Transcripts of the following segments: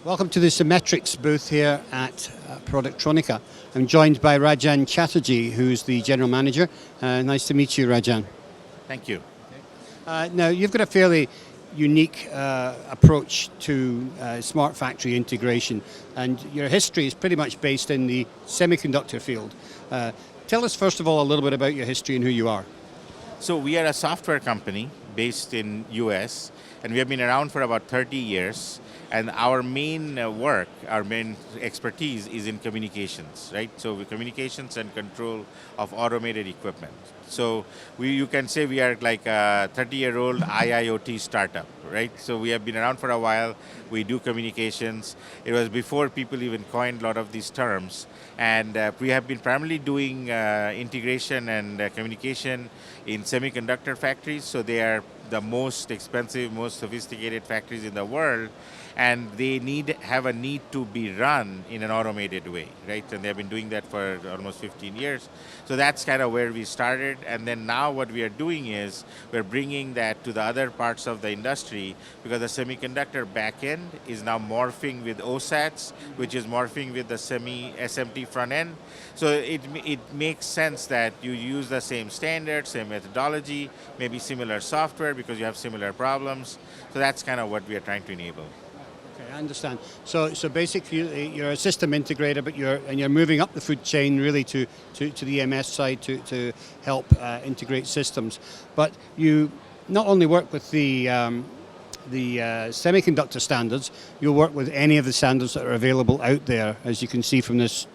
Welcome to the Cimetrix booth here at Productronica. I'm joined by Rajan Chatterjee, who's the General Manager. Nice to meet you, Rajan. Thank you. Now, you've got a fairly unique approach to smart factory integration, and your history is pretty much based in the semiconductor field. Tell us, first of all, a little bit about your history and who you are. So we are a software company based in US, and we have been around for about 30 years. And our main work, our main expertise is in communications, right? So communications and control of automated equipment. So you can say we are like a 30-year-old IIoT startup, right? So we have been around for a while. We do communications. It was before people even coined a lot of these terms. And we have been primarily doing integration and communication in semiconductor factories. So they are the most expensive, most sophisticated factories in the world, and they have a need to be run in an automated way, right? And they've been doing that for almost 15 years. So that's kind of where we started, and then now what we are doing is we're bringing that to the other parts of the industry, because the semiconductor backend is now morphing with OSATs, which is morphing with the SMT front end. So it makes sense that you use the same standards, same methodology, maybe similar software, because you have similar problems. So that's kind of what we are trying to enable. Okay, I understand. So basically, you're a system integrator, but you're moving up the food chain really to the EMS side to help integrate systems. But you not only work with the semiconductor standards, you'll work with any of the standards that are available out there, as you can see from this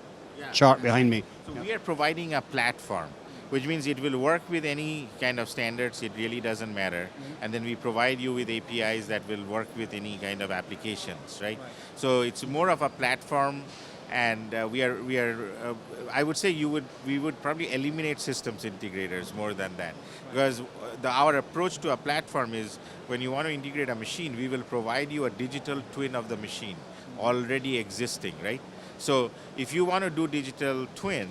chart behind me. So we are providing a platform, which means it will work with any kind of standards. It really doesn't matter. And then we provide you with APIs that will work with any kind of applications, right? So it's more of a platform, and I would say we would probably eliminate systems integrators more than that, because our approach to a platform is when you want to integrate a machine, we will provide you a digital twin of the machine already existing, right? So if you want to do digital twin,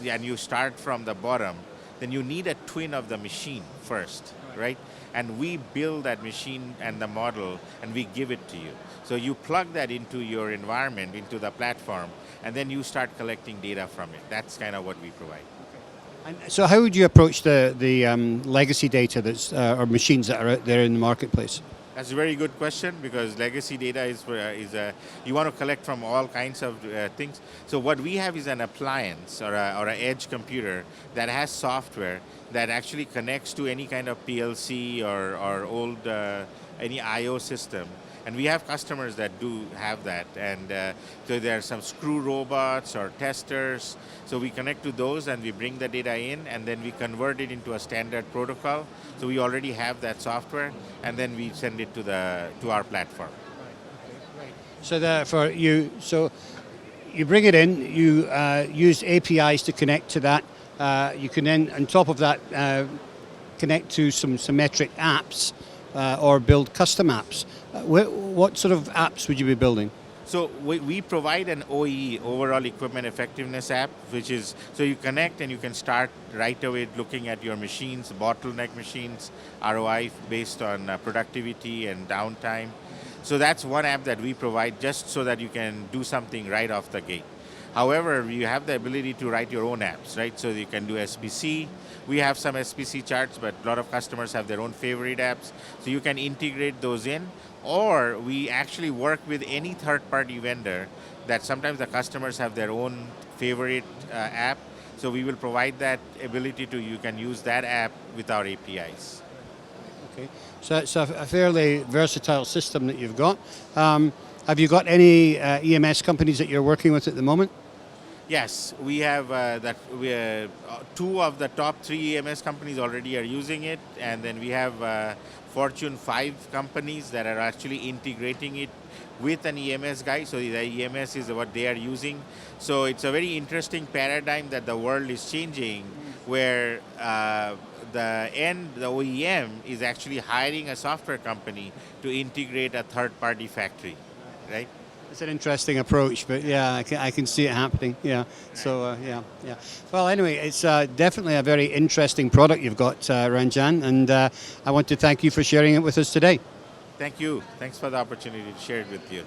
and you start from the bottom, then you need a twin of the machine first, right? And we build that machine and the model, and we give it to you. So you plug that into your environment, into the platform, and then you start collecting data from it. That's kind of what we provide. And so how would you approach the legacy data or machines that are out there in the marketplace? That's a very good question, because legacy data is you want to collect from all kinds of things. So what we have is an appliance or an edge computer that has software that actually connects to any kind of PLC or old any I/O system. And we have customers that do have that. And so there are some screw robots or testers. So we connect to those and we bring the data in, and then we convert it into a standard protocol. So we already have that software, and then we send it to our platform. Right. So you bring it in, you use APIs to connect to that. You can then, on top of that, connect to some Cimetrix apps or build custom apps. What sort of apps would you be building? So we provide an OEE, Overall Equipment Effectiveness app, which is, so you connect and you can start right away looking at your machines, bottleneck machines, ROI based on productivity and downtime. So that's one app that we provide just so that you can do something right off the gate. However, you have the ability to write your own apps, right? So you can do SPC. We have some SPC charts, but a lot of customers have their own favorite apps. So you can integrate those in, or we actually work with any third-party vendor that sometimes the customers have their own favorite app. So we will provide that ability you can use that app with our APIs. Okay, so it's a fairly versatile system that you've got. Have you got any EMS companies that you're working with at the moment? Yes, we have two of the top 3 EMS companies already are using it, and then we have Fortune 5 companies that are actually integrating it with an EMS guy. So the EMS is what they are using. So it's a very interesting paradigm that the world is changing, where the OEM is actually hiring a software company to integrate a third-party factory, right? It's an interesting approach, but yeah, I can see it happening. Yeah. So yeah. Well, anyway, it's definitely a very interesting product you've got, Ranjan, and I want to thank you for sharing it with us today. Thank you. Thanks for the opportunity to share it with you.